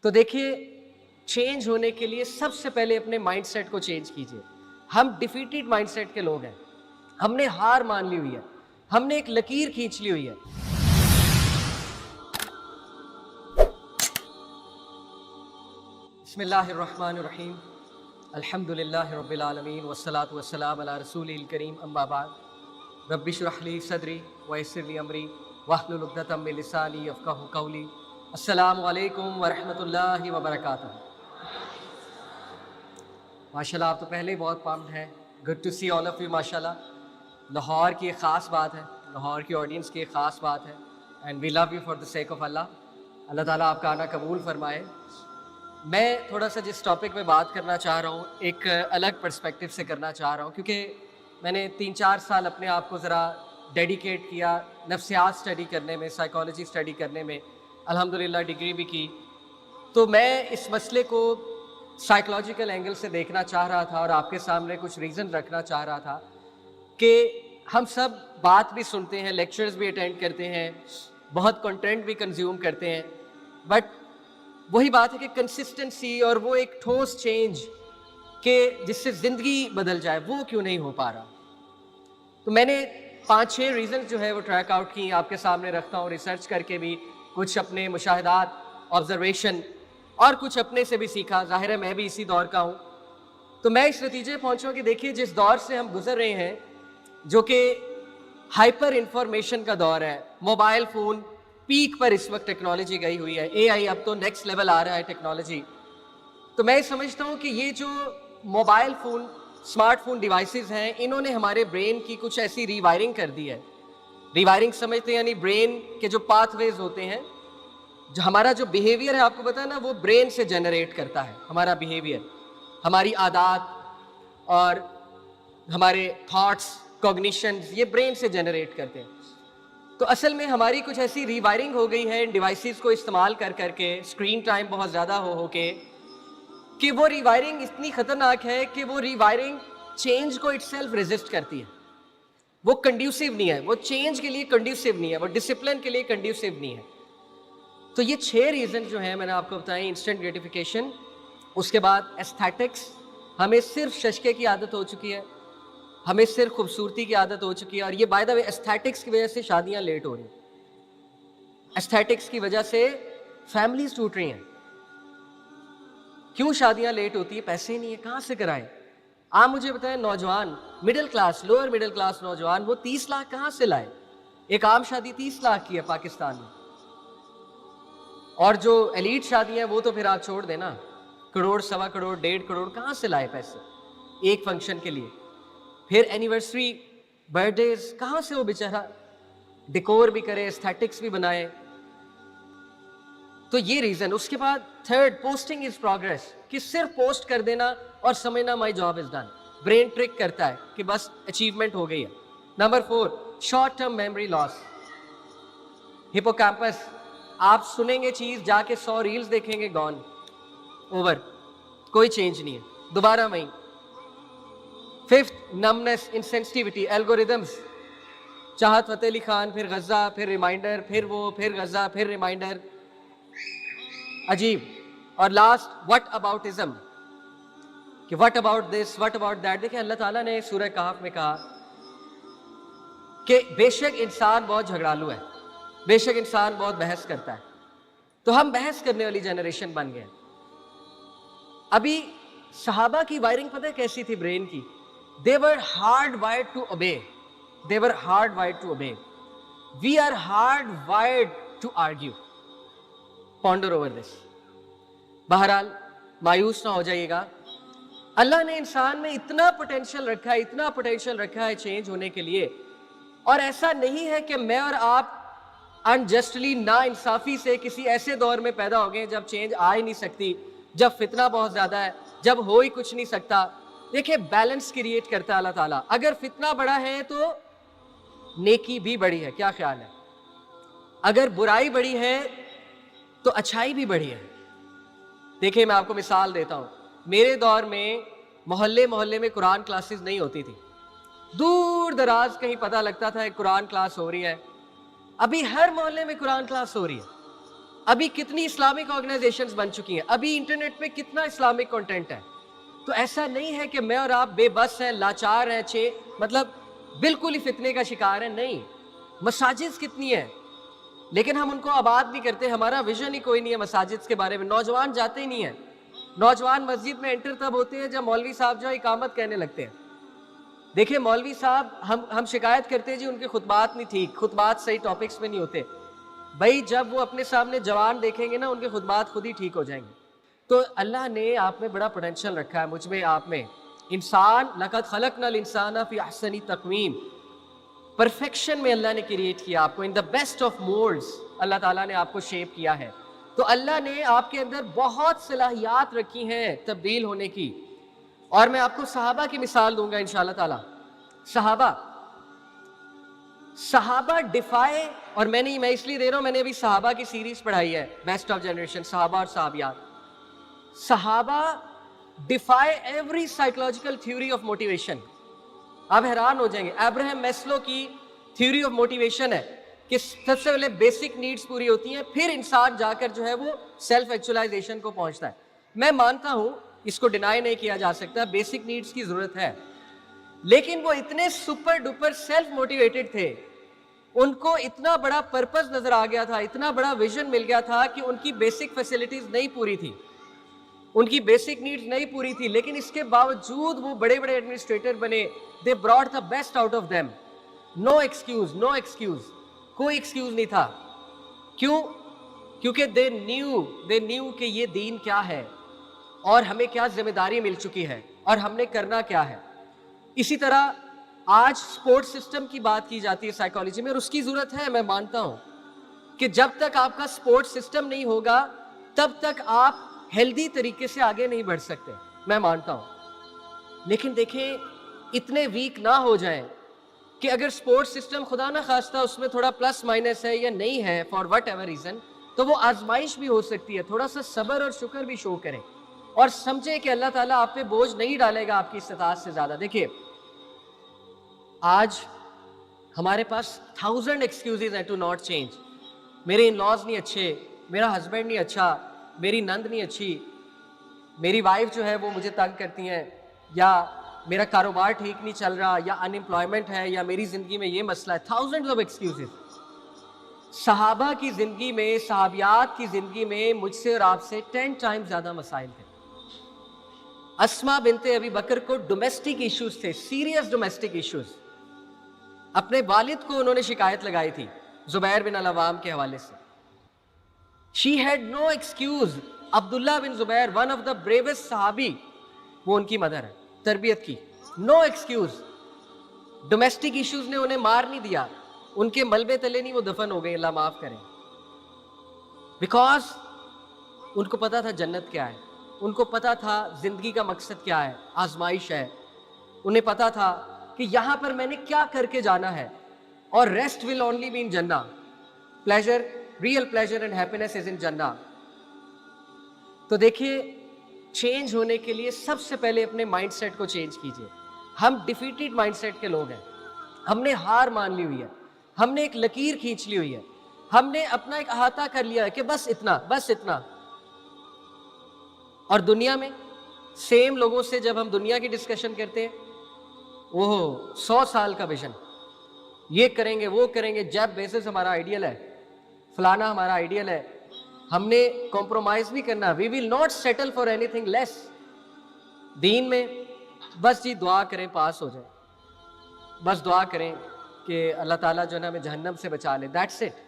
تو دیکھیے چینج ہونے کے لیے سب سے پہلے اپنے مائنڈ سیٹ کو چینج کیجیے. ہم ڈیفیٹڈ مائنڈ سیٹ کے لوگ ہیں, ہم نے ہار مان لی ہوئی ہے, ہم نے ایک لکیر کھینچ لی ہوئی ہے. بسم اللہ الرحمن الرحیم, الحمد للہ رب العالمین والصلاة والسلام علی رسول الکریم, اما بعد, رب اشرح لی صدری ویسر لی امری واحلل عقدۃ من لسانی یفقہوا قولی. السلام علیکم ورحمۃ اللہ وبرکاتہ. ماشاء اللہ آپ تو پہلے ہی بہت پامڈ ہیں. Good to see all of you. ماشاء اللہ لاہور کی ایک خاص بات ہے, لاہور کی آڈینس کی ایک خاص بات ہے, and we love you for the sake of Allah. اللہ تعالیٰ آپ کا آنا قبول فرمائے. میں تھوڑا سا جس ٹاپک میں بات کرنا چاہ رہا ہوں ایک الگ پرسپیکٹیو سے کرنا چاہ رہا ہوں, کیونکہ میں نے 3-4 سال اپنے آپ کو ذرا ڈیڈیکیٹ کیا نفسیات اسٹڈی کرنے میں, سائیکالوجی اسٹڈی کرنے میں. الحمدللہ ڈگری بھی کی. تو میں اس مسئلے کو سائیکولوجیکل اینگل سے دیکھنا چاہ رہا تھا اور آپ کے سامنے کچھ ریزن رکھنا چاہ رہا تھا کہ ہم سب بات بھی سنتے ہیں, لیکچرز بھی اٹینڈ کرتے ہیں, بہت کنٹینٹ بھی کنزیوم کرتے ہیں, بٹ وہی بات ہے کہ کنسسٹنسی اور وہ ایک ٹھوس چینج کہ جس سے زندگی بدل جائے وہ کیوں نہیں ہو پا رہا. تو میں نے 5-6 ریزن جو ہے وہ ٹریک آؤٹ کی, آپ کے سامنے رکھتا ہوں, ریسرچ کر کے بھی, کچھ اپنے مشاہدات, آبزرویشن, اور کچھ اپنے سے بھی سیکھا. ظاہر ہے میں بھی اسی دور کا ہوں. تو میں اس نتیجے پہنچا کہ دیکھیے جس دور سے ہم گزر رہے ہیں جو کہ ہائپر انفارمیشن کا دور ہے, موبائل فون پیک پر اس وقت ٹیکنالوجی گئی ہوئی ہے, اے آئی اب تو نیکسٹ لیول آ رہا ہے ٹیکنالوجی. تو میں سمجھتا ہوں کہ یہ جو mobile phone, smart phone devices ہیں, انہوں نے ہمارے برین کی کچھ ایسی ریوائرنگ کر دی ہے. ریوائرنگ سمجھتے ہیں یعنی برین کے جو پاتھ ویز ہوتے ہیں, جو ہمارا جو بیہیویئر ہے آپ کو پتہ ہے نا, وہ برین سے جنریٹ کرتا ہے. ہمارا بیہیویئر, ہماری عادات اور ہمارے تھاٹس, کوگنیشنز, یہ برین سے جنریٹ کرتے ہیں. تو اصل میں ہماری کچھ ایسی ریوائرنگ ہو گئی ہے ان ڈیوائسز کو استعمال کر کر کے, اسکرین ٹائم بہت زیادہ ہو کے, کہ وہ ریوائرنگ اتنی خطرناک ہے کہ وہ ریوائرنگ چینج کو اٹ سیلف ریزسٹ کرتی ہے. وہ کنڈیوسیو نہیں ہے, وہ چینج کے لیے کنڈیوسیو نہیں ہے, وہ ڈسپلن کے لیے کنڈیوسیو نہیں ہے. تو یہ 6 ریزن جو ہیں میں نے آپ کو بتائیں. انسٹنٹ گریٹیفیکیشن, اس کے بعد ایستھیٹکس, ہمیں صرف ششکے کی عادت ہو چکی ہے, ہمیں صرف خوبصورتی کی عادت ہو چکی ہے, اور یہ بائی دا وے ایستھیٹکس کی وجہ سے شادیاں لیٹ ہو رہی ہیں, ایستھیٹکس کی وجہ سے فیملیز ٹوٹ رہی ہیں. کیوں شادیاں لیٹ ہوتی ہیں؟ پیسے نہیں ہیں, کہاں سے کرائیں؟ آپ مجھے بتائیں, نوجوان middle class, lower middle class نوجوان, وہ 30 لاکھ کہاں سے لائے؟ ایک عام شادی 30 لاکھ کی ہے پاکستان میں, اور جو ایلیٹ شادی ہیں وہ تو پھر آپ چھوڑ دیں نا, کروڑ, 1.25 کروڑ, 1.5 کروڑ, کہاں سے لائے پیسے ایک فنکشن کے لیے؟ پھر اینیورسری, برتھ ڈیز, کہاں سے وہ بیچارہ ڈیکور بھی کرے, ایستھیٹکس بھی بنائے؟ تو یہ ریزن. اس کے بعد تھرڈ, پوسٹنگ از پروگرس, کہ صرف پوسٹ کر دینا اور سمجھنا my job is done. Brain trick کرتا ہے کہ بس اچیومنٹ ہو گئی ہے. Number 4, short term memory loss. Hippocampus, آپ سنیں گے چیز, جا کے 100 ریلز دیکھیں گے, گون, اوور, کوئی چینج نہیں ہے, دوبارہ وہیں. 5th, نمنس, انسینسٹیوٹی, الگوریدمس, چاہت فتح علی خان, پھر غزہ, پھر ریمائنڈر, پھر وہ, پھر غزہ, پھر ریمائنڈر, عجیب. اور لاسٹ, وٹ اباؤٹزم, کہ what about this, what about that. دیکھیں اللہ تعالیٰ نے سورہ کہف میں کہا کہ بے شک انسان بہت جھگڑالو ہے, بے شک انسان بہت بحث کرتا ہے. تو ہم بحث کرنے والی جنریشن بن گئے. ابھی صحابہ کی وائرنگ پتہ ہے کیسی تھی برین کی؟ they were hard wired to obey, they were hard wired to obey. we are hard wired to argue. ponder over this. بہرحال مایوس نہ ہو جائیے گا, اللہ نے انسان میں اتنا پوٹینشیل رکھا ہے, اتنا پوٹینشیل رکھا ہے چینج ہونے کے لیے. اور ایسا نہیں ہے کہ میں اور آپ انجسٹلی, نا انصافی سے کسی ایسے دور میں پیدا ہو گئے جب چینج آ ہی نہیں سکتی, جب فتنہ بہت زیادہ ہے, جب ہو ہی کچھ نہیں سکتا. دیکھیں بیلنس کریٹ کرتا ہے اللہ تعالیٰ. اگر فتنہ بڑا ہے تو نیکی بھی بڑی ہے, کیا خیال ہے؟ اگر برائی بڑی ہے تو اچھائی بھی بڑی ہے. دیکھیں میں آپ کو مثال دیتا ہوں. میرے دور میں محلے محلے میں قرآن کلاسز نہیں ہوتی تھی, دور دراز کہیں پتہ لگتا تھا ایک قرآن کلاس ہو رہی ہے. ابھی ہر محلے میں قرآن کلاس ہو رہی ہے. ابھی کتنی اسلامک آرگنائزیشنز بن چکی ہیں, ابھی انٹرنیٹ پہ کتنا اسلامک کنٹینٹ ہے. تو ایسا نہیں ہے کہ میں اور آپ بے بس ہیں, لاچار ہیں, مطلب بالکل ہی فتنے کا شکار ہیں. نہیں, مساجد کتنی ہیں لیکن ہم ان کو آباد نہیں کرتے. ہمارا ویژن ہی کوئی نہیں ہے مساجد کے بارے میں. نوجوان جاتے ہی نہیں ہیں. نوجوان مسجد میں انٹر تب ہوتے ہیں جب مولوی صاحب جو اقامت کہنے لگتے ہیں. دیکھیں مولوی صاحب, ہم شکایت کرتے ہیں جی ان کے خطبات نہیں ٹھیک, خطبات صحیح ٹاپکس میں نہیں ہوتے. بھائی جب وہ اپنے سامنے جوان دیکھیں گے نا, ان کے خطبات خود ہی ٹھیک ہو جائیں گے. تو اللہ نے آپ میں بڑا پوٹینشیل رکھا ہے, مجھ میں, آپ میں. انسان, لقد خلقنا الانسان فی احسن تقویم, پرفیکشن میں اللہ نے کریٹ کیا آپ کو, ان دا بیسٹ آف موڈز اللہ تعالیٰ نے آپ کو شیپ کیا ہے. تو اللہ نے آپ کے اندر بہت صلاحیات رکھی ہیں تبدیل ہونے کی. اور میں آپ کو صحابہ کی مثال دوں گا انشاءاللہ تعالیٰ. صحابہ ڈیفائی, اور میں اس لیے دے رہا ہوں, میں نے ابھی صحابہ کی سیریز پڑھائی ہے, بیسٹ آف جنریشن, صحابہ اور صحابیات. صحابہ defy every psychological theory of motivation. آپ حیران ہو جائیں گے. ابراہم میسلو کی تھیوری آف موٹیویشن ہے کہ سب سے پہلے بیسک نیڈز پوری ہوتی ہیں, پھر انسان جا کر جو ہے وہ سیلف ایکچولائزیشن کو پہنچتا ہے. میں مانتا ہوں, اس کو ڈینائی نہیں کیا جا سکتا, بیسک نیڈز کی ضرورت ہے, لیکن وہ اتنے سپر ڈوپر سیلف موٹیویٹڈ تھے, ان کو اتنا بڑا پرپس نظر آ گیا تھا, اتنا بڑا ویژن مل گیا تھا کہ ان کی بیسک فیسلٹیز نہیں پوری تھی, ان کی بیسک نیڈز نہیں پوری تھی, لیکن اس کے باوجود وہ بڑے بڑے ایڈمنسٹریٹر بنے. They brought the best out of them. No excuse, no excuse, کوئی ایکسکیوز نہیں تھا. کیوں؟ کیونکہ دے نیو کہ یہ دین کیا ہے اور ہمیں کیا ذمہ داری مل چکی ہے اور ہم نے کرنا کیا ہے. اسی طرح آج سپورٹ سسٹم کی بات کی جاتی ہے سائیکالوجی میں, اور اس کی ضرورت ہے. میں مانتا ہوں کہ جب تک آپ کا سپورٹ سسٹم نہیں ہوگا تب تک آپ ہیلدی طریقے سے آگے نہیں بڑھ سکتے, میں مانتا ہوں. لیکن دیکھیں, اتنے ویک نہ ہو جائیں کہ اگر سپورٹ سسٹم خدا نہ خواستہ اس میں تھوڑا پلس مائنس ہے یا نہیں ہے فار وٹ ایور ریزن, تو وہ آزمائش بھی ہو سکتی ہے. تھوڑا سا صبر اور شکر بھی شو کریں اور سمجھیں کہ اللہ تعالیٰ آپ پہ بوجھ نہیں ڈالے گا آپ کی استطاعت سے زیادہ. دیکھیے آج ہمارے پاس 1000 ایکسکیوزز ہیں ٹو ناٹ چینج. میرے ان لاز نہیں اچھے, میرا ہسبینڈ نہیں اچھا, میری نند نہیں اچھی, میری وائف جو ہے وہ مجھے تنگ کرتی ہیں, یا میرا کاروبار ٹھیک نہیں چل رہا, یا ان امپلائمنٹ ہے, یا میری زندگی میں یہ مسئلہ ہے. Thousands of excuses. صحابہ کی زندگی میں, صحابیات کی زندگی میں مجھ سے اور آپ سے 10 ٹائمز زیادہ مسائل تھے. اسما بنت ابی بکر کو ڈومیسٹک ایشوز تھے, سیریس ڈومیسٹک ایشوز. اپنے والد کو انہوں نے شکایت لگائی تھی زبیر بن العوام کے حوالے سے. She had no excuse. Abdullah bin Zubair, one of the bravest صحابی, وہ ان کی مدر ہے, تربیت کی. No excuse. ڈومیسٹک ایشوز نے انہیں مار نہیں دیا, ان کے ملبے تلے نہیں وہ دفن ہو گئے, اللہ معاف کریں. بیکاز ان کو پتا تھا جنت کیا ہے, ان کو پتا تھا زندگی کا مقصد کیا ہے, آزمائش ہے. انہیں پتا تھا کہ یہاں پر میں نے کیا کر کے جانا ہے, اور rest will only be in Jannah. Pleasure, real pleasure and happiness is in Jannah. تو دیکھیے, چینج ہونے کے لیے سب سے پہلے اپنے مائنڈ سیٹ کو چینج کیجیے. ہم ڈیفیٹڈ مائنڈ سیٹ کے لوگ ہیں, ہم نے ہار مان لی ہوئی ہے, ہم نے ایک لکیر کھینچ لی ہوئی ہے, ہم نے اپنا ایک احاطہ کر لیا ہے کہ بس اتنا, بس اتنا. اور دنیا میں سیم لوگوں سے جب ہم دنیا کی ڈسکشن کرتے ہیں, وہ 100 سال کا ویژن, یہ کریں گے وہ کریں گے, جیف بیزوس ہمارا آئیڈیل ہے, فلانا ہمارا آئیڈیل ہے, ہم نے کمپرومائز بھی کرنا. We will not settle for anything less. دین میں بس جی دعا کریں پاس ہو جائے, بس دعا کریں کہ اللہ تعالیٰ جو ہے نا ہمیں جہنم سے بچا لے, دیٹس اٹ.